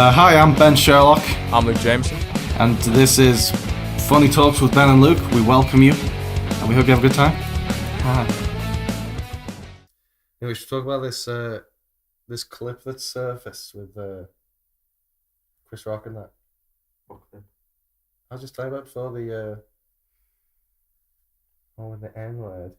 Hi, I'm Ben Sherlock. I'm Luke Jamieson. And this is Funny Talks with Ben and Luke. We welcome you, and we hope you have a good time. Hi. We should talk about this clip that surfaced with Chris Rock and that. What clip? I was just talking about before the the N-word.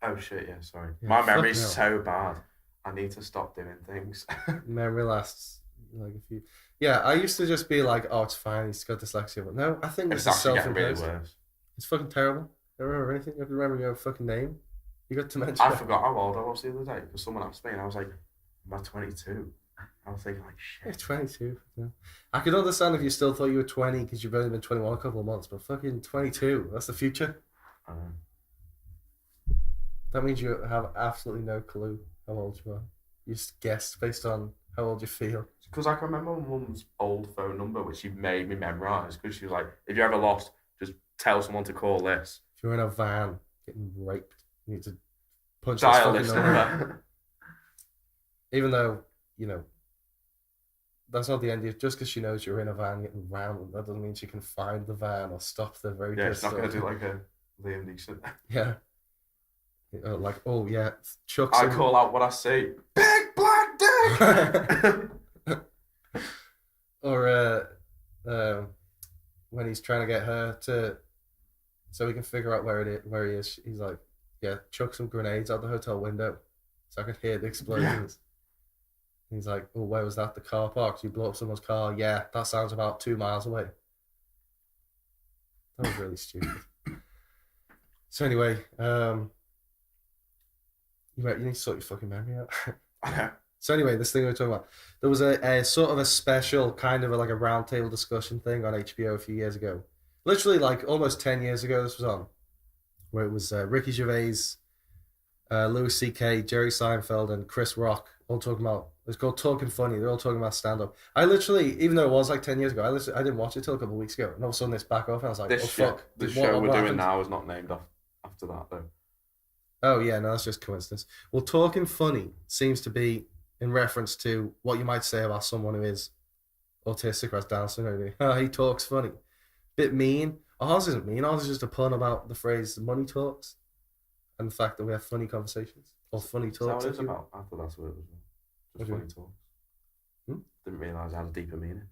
Oh shit! Yeah, sorry. Yeah, My memory's fucking so bad. I need to stop doing things. Memory lasts like a few. Yeah, I used to just be like, "Oh, it's fine. He's got dyslexia," but no, I think It's this is actually getting really self-imposed. worse. It's fucking terrible. I don't remember anything. You have to remember your fucking name. You got dementia. I forgot how old I was the other day because someone asked me and I was like, "Am I 22?" I was thinking like, Yeah, "Shit." 22. Yeah. I could understand if you still thought you were 20 because you've only been 21 a couple of months, but fucking 22, that's the future. That means you have absolutely no clue how old you are. You just guessed based on how old you feel. Because I can remember my mum's old phone number, which she made me memorise because she was like, "If you're ever lost, just tell someone to call this." If you're in a van getting raped, you need to punch Dial this this fucking number. number. Even though, you know, that's not the end. Just because she knows you're in a van getting rammed, that doesn't mean she can find the van or stop the road. Yeah, it's not going to do like a Liam Neeson. Yeah. Like, oh yeah, Chuck's I call out what I see. Big black dick! Or when he's trying to get her to, so he can figure out where he is. He's like, yeah, chuck some grenades out the hotel window, so I can hear the explosions. Yeah. He's like, oh, where was that? The car park? You blew up someone's car? Yeah, that sounds about 2 miles away. That was really stupid. So anyway, you need to sort your fucking memory out. I know. So anyway, this thing we were talking about, there was a sort of a special kind of like a roundtable discussion thing on HBO a few years ago. Literally like almost 10 years ago this was on, where it was Ricky Gervais, Louis C.K., Jerry Seinfeld, and Chris Rock all talking about, it's called Talking Funny. They're all talking about stand-up. I literally, even though it was like 10 years ago, I didn't watch it till a couple of weeks ago. And all of a sudden it's back off and I was like, fuck. The show we're doing now is not named after that though. Oh yeah, no, that's just coincidence. Well, Talking Funny seems to be in reference to what you might say about someone who is autistic or has Down syndrome. Oh, he talks funny. Bit mean. Ours isn't mean. Ours is just a pun about the phrase money talks and the fact that we have funny conversations or funny talks. Is that what it's about? I thought that's what it was. Just funny talks. Didn't realise it had a deeper meaning.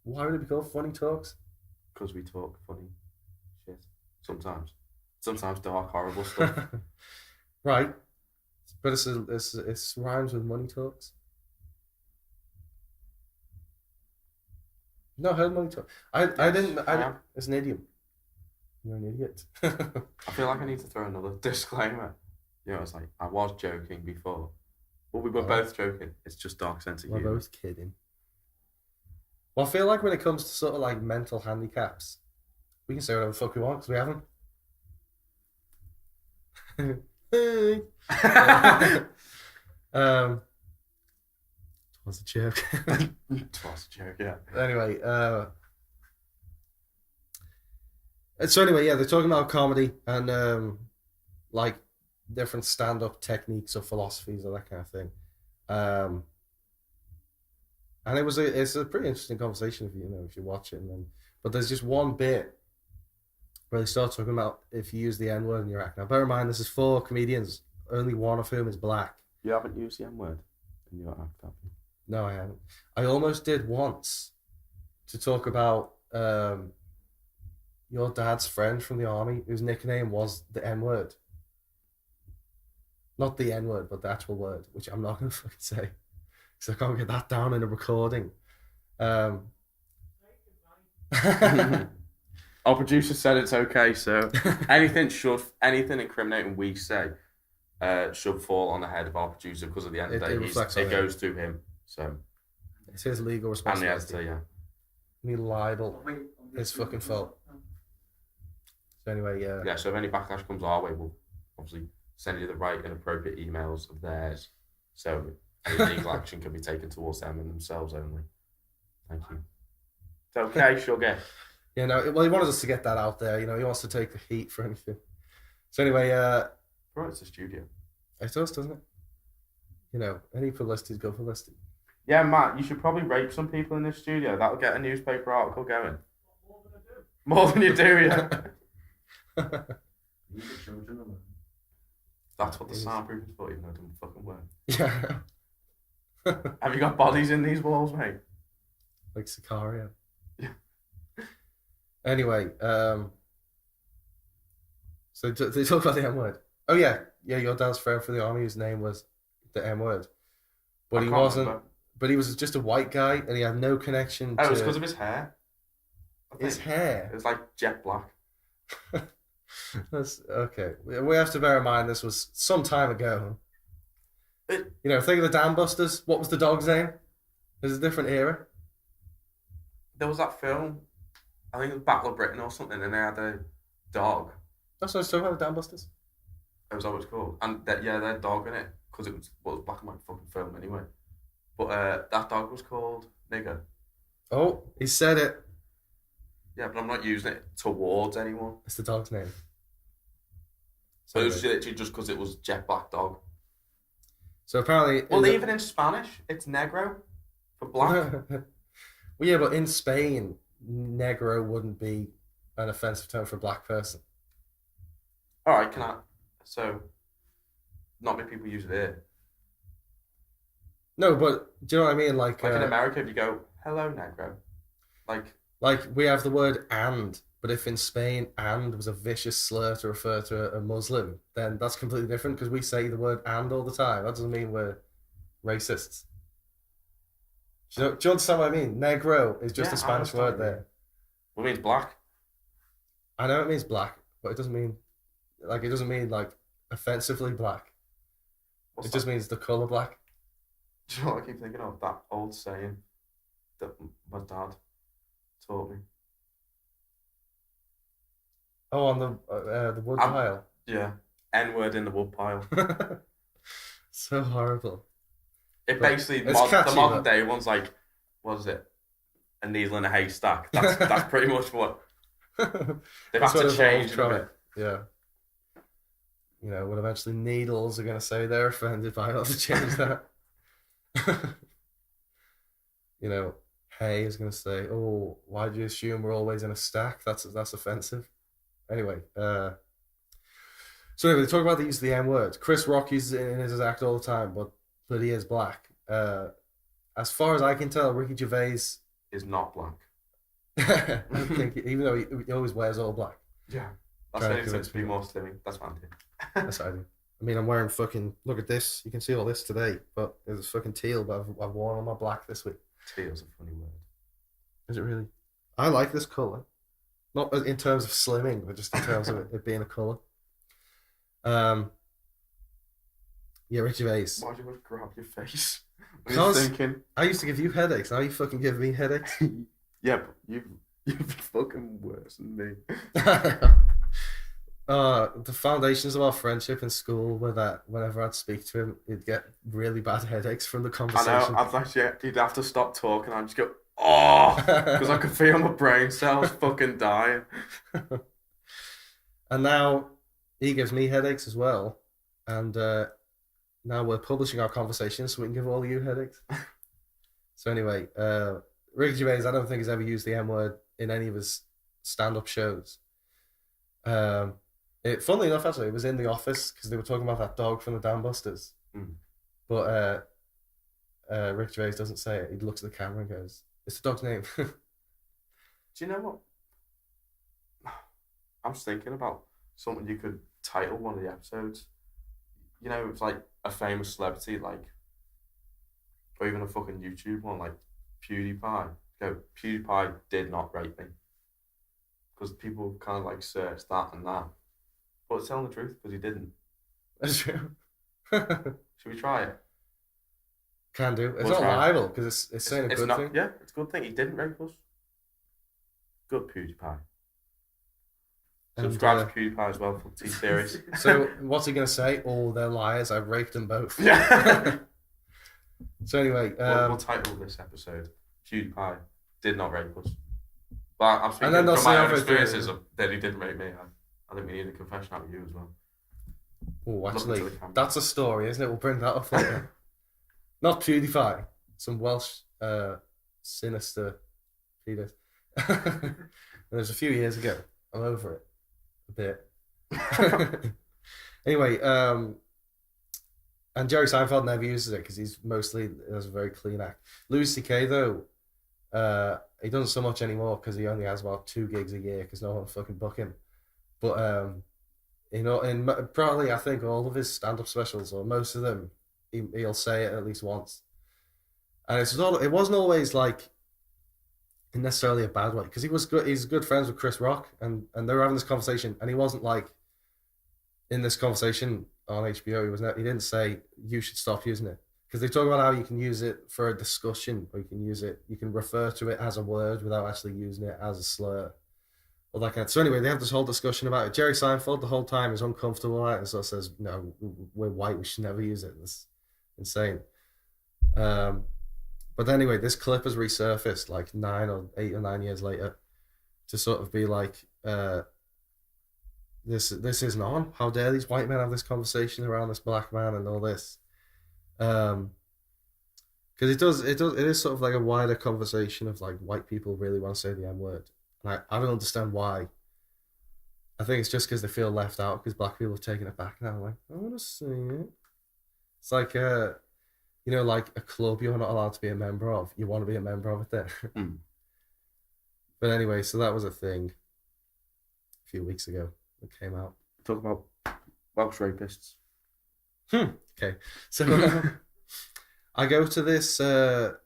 Why would it be called funny talks? Because we talk funny shit. Sometimes dark, horrible stuff. Right. But it's rhymes with money talks. No, heard money talk. I didn't. It's an idiom. You're an idiot. I feel like I need to throw another disclaimer. You know, it's like I was joking before, but we were both joking. It's just dark sense of humor. We're both kidding. Well, I feel like when it comes to sort of like mental handicaps, we can say whatever the fuck we want because we haven't. Hey. It was a joke. It was a joke, yeah. Anyway, so anyway, yeah, they're talking about comedy and like different stand-up techniques or philosophies or that kind of thing. And it's a pretty interesting conversation if you watch it. But there's just one bit where they start talking about if you use the N-word in your act. Now, bear in mind, this is 4 comedians, only one of whom is black. You haven't used the N-word in your act, have you? No, I haven't. I almost did once to talk about your dad's friend from the army whose nickname was the N-word. Not the N-word, but the actual word, which I'm not going to fucking say because I can't get that down in a recording. Our producer said it's okay, so anything incriminating we say should fall on the head of our producer because at the end of the day, it goes to him. So it's his legal responsibility. And the editor, yeah. Any libel, his fucking fault. So anyway, yeah. Yeah, so if any backlash comes our way, we'll obviously send you the right and appropriate emails of theirs. So any legal action can be taken towards them and themselves only. Thank you. It's okay, sugar. He wanted us to get that out there. He wants to take the heat for anything. So anyway, Bro, it's a studio. It does, doesn't it? Any publicity is good publicity. Yeah, Matt, you should probably rape some people in this studio. That'll get a newspaper article going. More than you do, yeah. That's what the soundproof is for, even though it doesn't fucking work. Yeah. Have you got bodies in these walls, mate? Like Sicario. Yeah. Anyway, so they talk about the M word. Oh yeah, your dad's friend for the army, whose name was the M word, but he wasn't. Remember. But he was just a white guy, and he had no connection. Oh, it was because of his hair. His hair. It was like jet black. That's okay. We have to bear in mind this was some time ago. Think of the Dam Busters. What was the dog's name? It was a different era. There was that film, I think it was Battle of Britain or something, and they had a dog. That's what I was talking about, the Dam Busters. That was what it's called. And they had a dog in it, because it was black and white fucking film anyway. But that dog was called Nigger. Oh, he said it. Yeah, but I'm not using it towards anyone. It's the dog's name. So it was literally just because it was jet black dog. So apparently... Well, even in Spanish, it's negro for black. Well, yeah, but in Spain, negro wouldn't be an offensive term for a black person. All right, so not many people use it here. No, but do you know what I mean? Like in America, if you go, hello, negro. Like we have the word and, but if in Spain and was a vicious slur to refer to a Muslim, then that's completely different because we say the word and all the time. That doesn't mean we're racists. Do you understand what I mean? Negro is just a Spanish word there. What means black? I know it means black, but it doesn't mean offensively black. It just means the colour black. Do you know what I keep thinking of? That old saying that my dad taught me. Oh, on the wood pile. Yeah, N-word in the wood pile. So horrible. It basically the modern day one's like, what is it? A needle in a haystack. That's pretty much what they've had to change from it. Yeah. When eventually needles are going to say they're offended by it, to change that. Hay is going to say, "Oh, why do you assume we're always in a stack? That's offensive." Anyway, so anyway, they talk about the use of the M word. Chris Rock uses it in his act all the time, but he is black. As far as I can tell, Ricky Gervais is not black. I think, even though he always wears all black. Yeah, that's what it says to be more slimming. That's what I do. That's what I do. I mean, I'm wearing fucking. Look at this. You can see all this today, but there's fucking teal. But I've worn all my black this week. Teal's a funny word. Is it really? I like this color, not in terms of slimming, but just in terms of it being a color. Yeah, Ricky Gervais. Why do you want to grab your face? Because I used to give you headaches. Now you fucking give me headaches. Yeah, but you're fucking worse than me. The foundations of our friendship in school were that whenever I'd speak to him, he'd get really bad headaches from the conversation. I know, he'd have to stop talking and I'd just go, oh, because I could feel my brain cells fucking dying. And now he gives me headaches as well. And now we're publishing our conversations so we can give all you headaches. So anyway, Ricky Gervais, I don't think he's ever used the M word in any of his stand-up shows. Funnily enough, actually, it was in the office because they were talking about that dog from the Dam Busters. Mm. But Rick Gervais doesn't say it. He looks at the camera and goes, "It's the dog's name." Do you know what? I'm just thinking about something you could title one of the episodes. It's like a famous celebrity, like, or even a fucking YouTube one, like PewDiePie. PewDiePie did not rape me. Because people kind of like search that and that. But it's telling the truth because he didn't. That's true. Should we try it? Can do. It's not libel because it's saying a good thing. Yeah, it's a good thing. He didn't rape us. Good PewDiePie. Subscribe to PewDiePie as well for T-Series. So what's he going to say? Oh, they're liars. I've raped them both. Yeah. So anyway. We'll title this episode, PewDiePie did not rape us. Well, I'm speaking then they'll from say my own over experiences the- of that he didn't rape me. I think we need a confession out of you as well. Oh, Look actually, into the camera. that's a story, isn't it? We'll bring that up later. Not PewDiePie. Some Welsh sinister penis. It was a few years ago. I'm over it a bit. Anyway, and Jerry Seinfeld never uses it because he's mostly has a very clean act. Louis C.K. though, he doesn't so much anymore because he only has about 2 gigs a year because no one fucking book him. But you know, in probably I think all of his stand-up specials or most of them, he'll say it at least once, and it wasn't always like in necessarily a bad way because he was good. He's good friends with Chris Rock, and they were having this conversation, and he wasn't like in this conversation on HBO. He didn't say you should stop using it because they talk about how you can use it for a discussion, or you can refer to it as a word without actually using it as a slur. All that kind of. So anyway, they have this whole discussion about it. Jerry Seinfeld the whole time is uncomfortable with it and sort of says, "No, we're white. We should never use it." It's insane. But anyway, this clip has resurfaced like 8 or 9 years later to sort of be like, this isn't on. How dare these white men have this conversation around this black man and all this? Because it is sort of like a wider conversation of like white people really want to say the N word. And I don't understand why. I think it's just because they feel left out because black people have taken it back now. Like, I want to see it. It's like you know, like a club you're not allowed to be a member of. You want to be a member of it then. But anyway, so that was a thing a few weeks ago that came out. Talk about Welsh rapists. Okay, so I go to this, or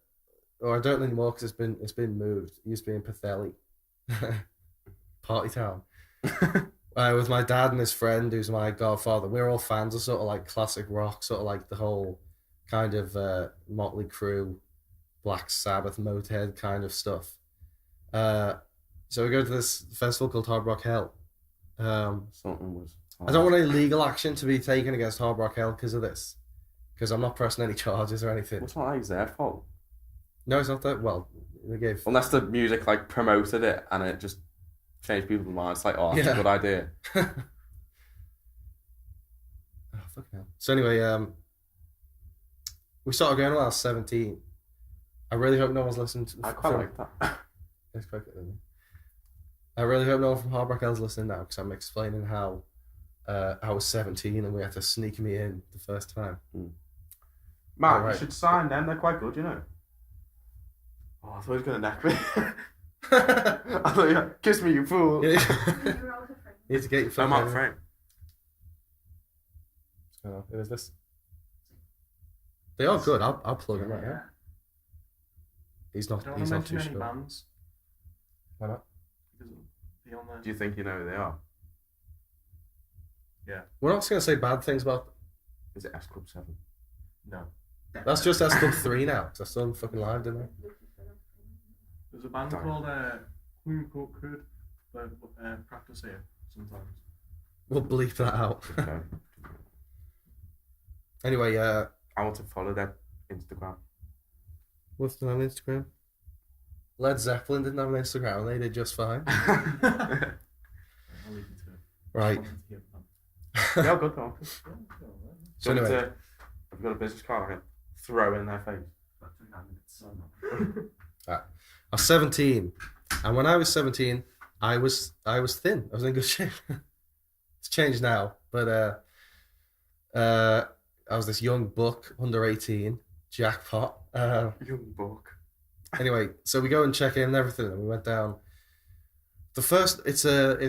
I don't anymore because it's been moved. It used to be in Pathelli, Party Town, with my dad and his friend, who's my godfather. We're all fans of sort of like classic rock, sort of like the whole kind of Motley Crue, Black Sabbath, Motorhead kind of stuff. So we go to this festival called Hard Rock Hell. Something was. I don't want any legal action to be taken against Hard Rock Hell because of this. Because I'm not pressing any charges or anything. Well, it's not like it's their fault. No, it's not that. Well, they gave. Unless the music like promoted it and it just changed people's minds. It's like, oh, that's a good idea. Oh, fucking hell. So anyway, we started going when I was 17. I really hope no one's listened to. I quite like that. It's quite good, isn't it? I really hope no one from Hard Rock Hell's listening now because I'm explaining how I was 17 and we had to sneak me in the first time. Man, you should sign them. They're quite good, you know. Oh, I thought he was going to neck me. I thought, yeah, kiss me, you fool. You need to get your phone. I'm out frame. What's going on? Who is this? They are good. I'll plug them right now. He's not. He's not too sure. Bands. Why not? Do you think you know who they are? Yeah. We're not just going to say bad things about them. Is it S Club 7? No. That's just S Club 3 now because I saw them fucking live, didn't I? There's a band called Could Practice Here sometimes. We'll bleep that out. Okay. Anyway, I want to follow their Instagram. what's the name on Instagram? Led Zeppelin didn't have an Instagram and they did just fine. I'll leave you to it. Right. Yeah, good though. So anyway, Have you got a business card I can throw in their face? I was 17, and when I was 17, I was thin. I was in good shape. It's changed now, but I was this young buck under 18, jackpot. Young buck. Anyway, so we go and check in and everything, and we went down. The first, it's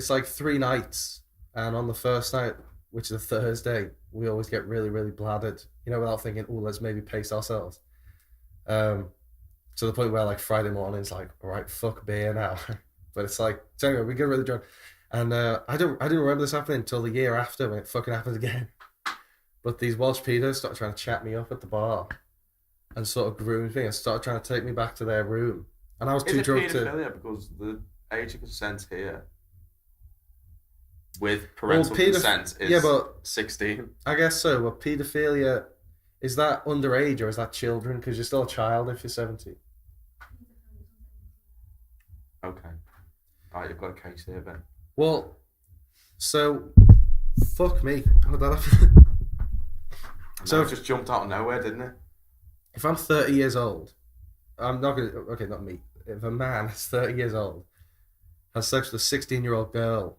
like 3 nights, and on the first night, which is a Thursday, we always get really, really bladdered, without thinking, oh, let's maybe pace ourselves. To the point where like Friday morning's like, all right, fuck beer now. But it's like, so anyway, we get really drunk. And I didn't remember this happening until the year after when it fucking happened again. But these Welsh pedos started trying to chat me up at the bar and sort of groomed me and started trying to take me back to their room. And I was too drunk to... Because the age of consent here with parental consent is 16. I guess so, but paedophilia, is that underage or is that children? Because you're still a child if you're 17. Okay. Right, you've got a case here, Ben. Well, so fuck me. How did that happen? So it just jumped out of nowhere, didn't it? If I'm 30 years old, I'm not gonna. Okay, not me. If a man is 30 years old, has sex with a 16-year-old girl,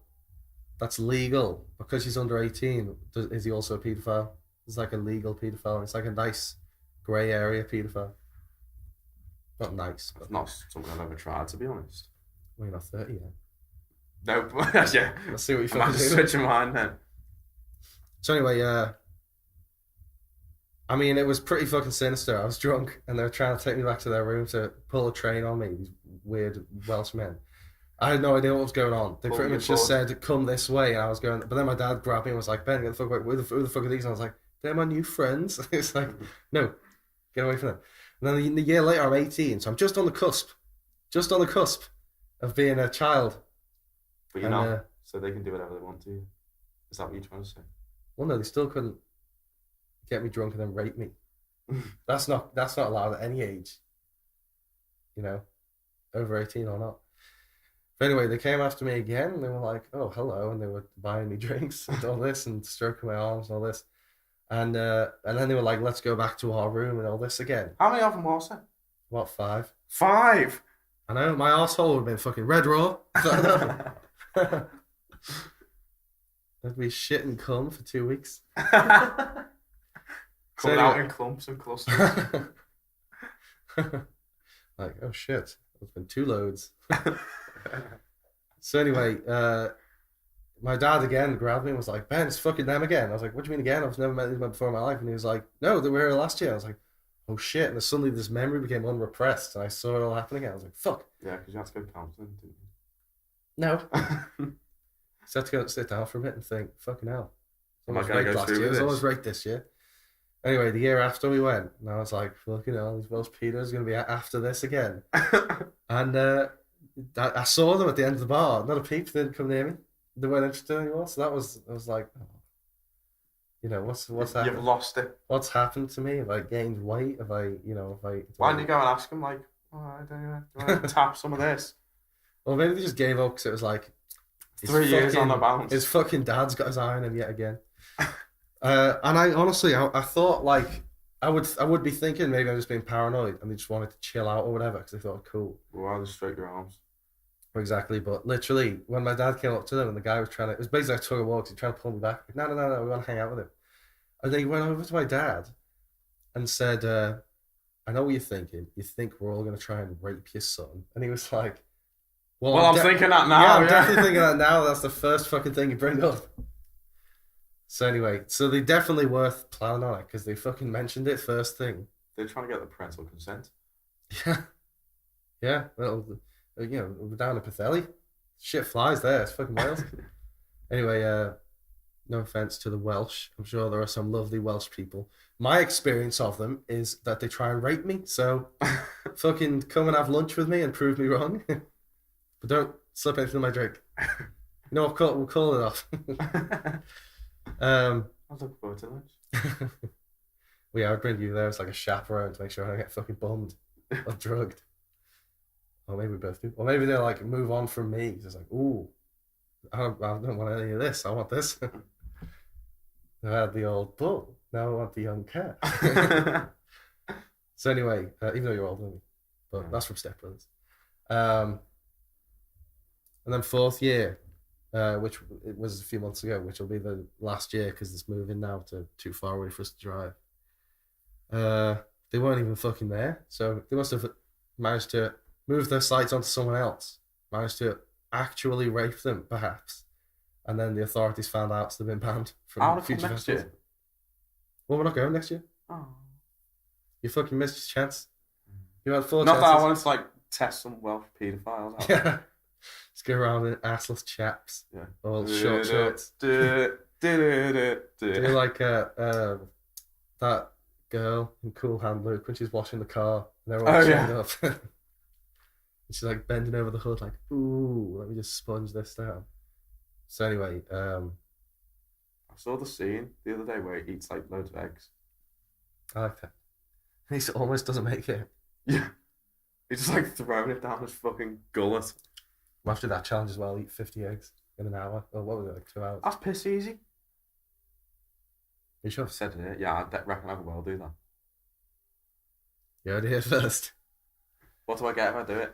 that's legal because she's under 18. Is he also a paedophile? It's like a legal paedophile. It's like a nice grey area paedophile. Not nice. It's not something I've ever tried, to be honest. Well, you're not 30 yet. No, but yeah. Let's see what you I might fucking just do. switch your mind then. So anyway, I mean, it was pretty fucking sinister. I was drunk, and they were trying to take me back to their room to pull a train on me. These weird Welsh men. I had no idea what was going on. They pretty much just said, "Come this way," and I was going. But then my dad grabbed me and was like, "Ben, get the fuck away! Who the fuck are these?" And I was like, "They're my new friends." It's like, no, get away from them. And then the year later, I'm 18, so I'm just on the cusp of being a child. But you're not, so they can do whatever they want to you. Is that what you're trying to say? Well, no, they still couldn't get me drunk and then rape me. That's not allowed at any age. You know, over 18 or not. But anyway, they came after me again, and they were like, "Oh, hello," and they were buying me drinks and all this, and stroking my arms and all this, and then they were like, "Let's go back to our room," and all this again. How many of them was there? What, 5? 5? I know, my arsehole would have been fucking red raw. I'd be shit and cum for 2 weeks. Coming So out anyway. in clumps and clusters. Like, oh shit, there's been 2 loads. So anyway, my dad again grabbed me and was like, "Ben, it's fucking them again." I was like, "What do you mean again? I've never met these men before in my life." And he was like, "No, they were here last year." I was like, "Oh shit." And then suddenly this memory became unrepressed, and I saw it all happen again. I was like, "Fuck." Yeah, because you had to go counselling, didn't No. So I had to go sit down for a bit and think, fucking hell. Am I Almost gonna raped go last through year. with It was this? almost raped this year. Anyway, the year after we went, and I was like, fucking hell, these Welsh pedos are going to be after this again. And I saw them at the end of the bar. Not a peep, they didn't come near me. They weren't interested anymore. So I was like, oh, you know, what's happened? You've lost it. What's happened to me? Have I gained weight? Have I? Why didn't you go and ask them, like, "Oh, I don't know, do you want to tap some of this?" Or maybe they just gave up because it was like, 3 years on the bounce. his fucking dad's got his eye on him yet again. And I honestly, I thought like I would be thinking maybe I'm just being paranoid and they just wanted to chill out or whatever because they thought cool. Well, why just straight your arms? Exactly, but literally when my dad came up to them and the guy was trying to, it was basically like tug of war because he was trying to pull me back. Like, no, we want to hang out with him. And then he went over to my dad and said, "I know what you're thinking. You think we're all going to try and rape your son." And he was like, Well, I'm thinking that now. Yeah, I'm definitely thinking that now. That's the first fucking thing you bring up. So anyway, so they definitely worth planning on it because they fucking mentioned it first thing. They're trying to get the parental consent. Yeah. Well, you know, we're down in Pathelli. Shit flies there. It's fucking Wales. Anyway, no offense to the Welsh. I'm sure there are some lovely Welsh people. My experience of them is that they try and rape me. So fucking come and have lunch with me and prove me wrong. But don't slip anything in my drink. No, we'll call it off. I was looking forward to lunch. Well, yeah, I'd bring you there as like a chaperone to make sure I don't get fucking bummed or drugged. Or maybe we both do. Or maybe they'll like move on from me. It's like, ooh, I don't want any of this. I want this. I had the old bull. Now I want the young cat. So anyway, even though you're older than me, but that's from Step Brothers. And then 4th year, which it was a few months ago, which will be the last year because it's moving now to too far away for us to drive. They weren't even fucking there, so they must have managed to move their sights onto someone else, managed to actually rape them, perhaps, and then the authorities found out, so they've been banned from future next festivals. year. Well, we're not going next year. Oh. You fucking missed your chance. You had 4 Not chances. that I wanted to like test some Welsh paedophiles out. Yeah. Just go around in assless chaps. Yeah. Or short shorts. Do like that girl in Cool Hand Luke when she's washing the car and they're all chained up. And she's like bending over the hood like, ooh, let me just sponge this down. So anyway, I saw the scene the other day where he eats like loads of eggs. I like that. He almost doesn't make it. Yeah. He's just like throwing it down his fucking gullet. We'll have to do that challenge as well. Eat 50 eggs in an hour. Or what was it, like 2 hours? That's piss easy. You sure? I've said it. Yeah, I reckon I could well do that. You heard it here first. What do I get if I do it?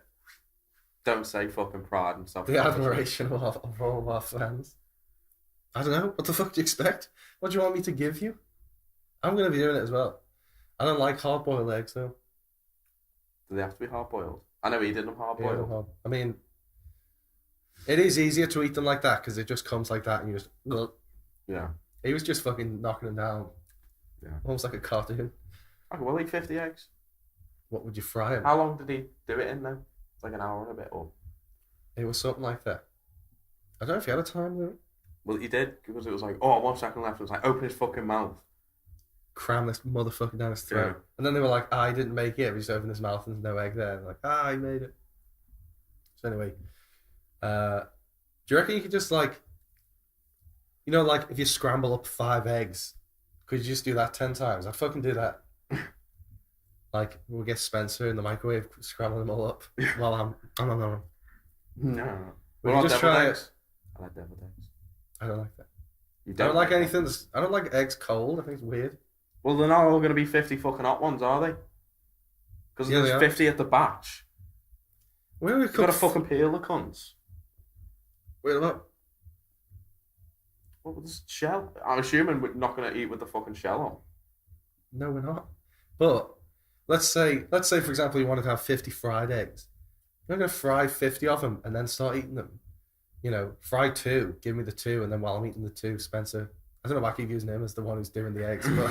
Don't say fucking pride and stuff. The admiration of all of our fans. I don't know. What the fuck do you expect? What do you want me to give you? I'm going to be doing it as well. I don't like hard-boiled eggs, though. Do they have to be hard-boiled? I know he did them hard-boiled. Yeah, I mean, it is easier to eat them like that because it just comes like that and you just... Yeah. He was just fucking knocking them down. Yeah. Almost like a cartoon. I could well eat 50 eggs. What would you fry them? How long did he do it in, though? Like an hour and a bit, or? It was something like that. I don't know if he had a time limit. Well, he did, because it was like, oh, 1 second left. It was like, open his fucking mouth. Cram this motherfucker down his throat. Yeah. And then they were like, he didn't make it. He just opened his mouth and there's no egg there. And like, he made it. So anyway, do you reckon you could just like, you know, like if you scramble up 5 eggs, could you just do that 10 times? I'd fucking do that. Like, we'll get Spencer in the microwave, scramble them all up while I'm No. We can just try it. I like deviled eggs. I don't like that. You I don't like anything. I don't like eggs cold. I think it's weird. Well, they're not all going to be 50 fucking hot ones, are they? Because Yeah, there's 50 at the batch. Where we You've got to fucking peel the cunts. Wait a minute. What with this shell? I'm assuming we're not going to eat with the fucking shell on. No, we're not. But let's say for example, you wanted to have 50 fried eggs. You're not going to fry 50 of them and then start eating them. You know, fry 2, give me the 2, and then while I'm eating the 2, Spencer, I don't know why I keep using him as the one who's doing the eggs, but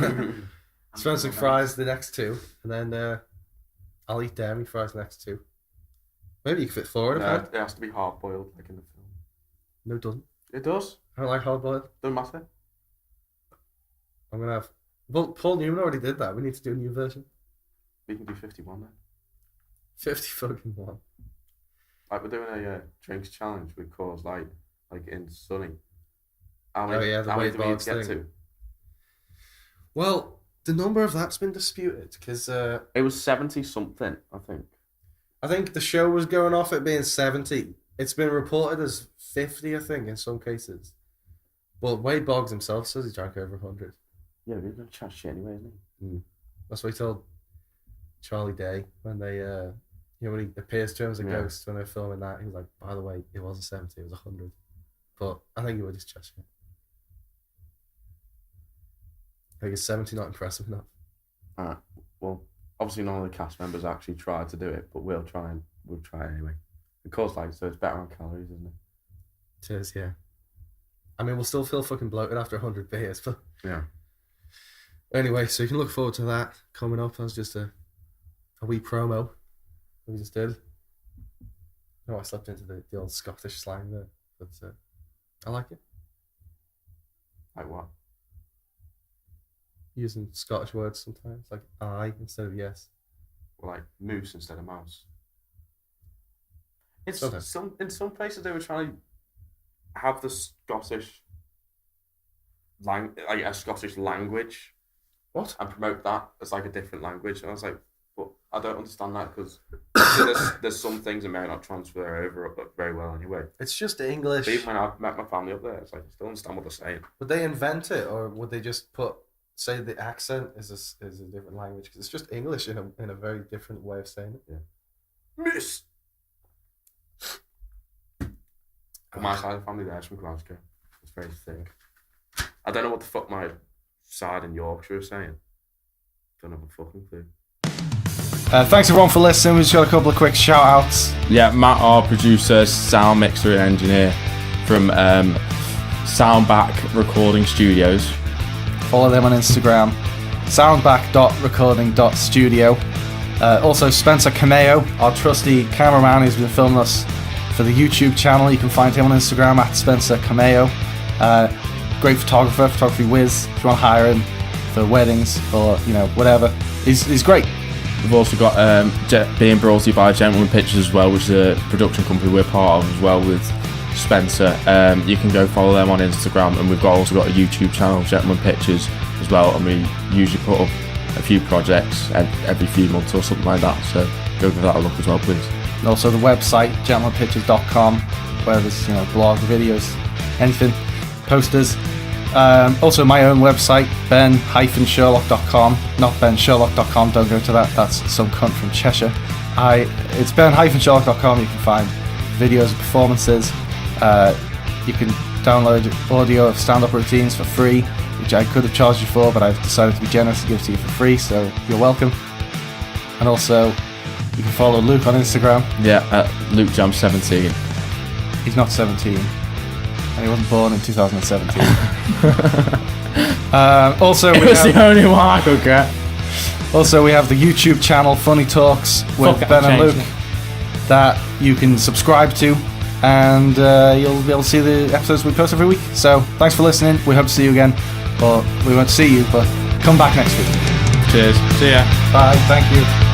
Spencer fries the next 2, and then I'll eat them, he fries the next 2. Maybe you can fit 4 in a pan. It has to be hard boiled, like in the film. No, it doesn't. It does. I don't like hard boiled. Doesn't matter. I'm going to have... Well, Paul Newman already did that. We need to do a new version. We can do 51 then. 50 fucking 1. Like, we're doing a drinks challenge with Coors Light, like in Sunny. The Wade Boggs thing. To? Well, the number of that's been disputed because... it was 70 something, I think. I think the show was going off at being 70. It's been reported as 50, I think, in some cases. But Wade Boggs himself says he drank over 100. Yeah, we're going to chat shit anyway, isn't he? That's what he told Charlie Day when they... when he appears to him as a ghost when they're filming that, he was like, by the way, it wasn't 70, it was 100. But I think he would just chest it. I think it's 70 not impressive enough. Alright. Well, obviously none of the cast members actually tried to do it, but we'll try anyway. Of course, like, so it's better on calories, isn't it? It is, yeah. I mean, we'll still feel fucking bloated after 100 beers, but... Yeah. Anyway, so you can look forward to that coming up. That was just a wee promo we just did. Oh, I slipped into the old Scottish slang there, but I like it. Like what? Using Scottish words sometimes, like I instead of yes. Well, like moose instead of mouse. It's Sometimes. in some places they were trying to have the Scottish like a Scottish language. What? And promote that as like a different language. And I was like, but I don't understand that because there's some things that may not transfer over very well anyway. It's just English. But even when I've met my family up there, it's like I still understand what they're saying. Would they invent it, or would they just say the accent is a different language? Because it's just English in a very different way of saying it. Yeah. Miss. My side of the family there's from Glasgow. It's very thick. I don't know what the fuck my side in Yorkshire is saying. Don't have a fucking clue. Thanks everyone for listening. We just got a couple of quick shout outs. Yeah, Matt, our producer, sound mixer and engineer from Soundback Recording Studios. Follow them on Instagram, soundback.recording.studio. Also Spencer Cammayo, our trusty cameraman who's been filming us for the YouTube channel. You can find him on Instagram at Spencer Cammayo. Great photography whiz. If you want to hire him for weddings or whatever, he's great. We've also got being brought to you by Gentleman Pictures as well, which is a production company we're part of as well with Spencer. You can go follow them on Instagram, and we've also got a YouTube channel, Gentleman Pictures, as well, and we usually put up a few projects every few months or something like that, so go give that a look as well, please. And also the website, gentlemanpictures.com, where there's, blog, videos, anything, posters. Also my own website, ben-sherlock.com, not bensherlock.com, don't go to that, that's some cunt from Cheshire. It's ben-sherlock.com. You can find videos of performances. You can download audio of stand-up routines for free, which I could have charged you for, but I've decided to be generous and give it to you for free, so you're welcome. And also, you can follow Luke on Instagram. Yeah, at LukeJam17. He's not 17, and he wasn't born in 2017. Also, It was the only one I could get. Also, we have the YouTube channel Funny Talks with Fuck it, Ben I'm and Luke changing that you can subscribe to, and you'll be able to see the episodes we post every week. So, thanks for listening. We hope to see you again. Or we won't see you, but come back next week. Cheers. See ya. Bye. Thank you.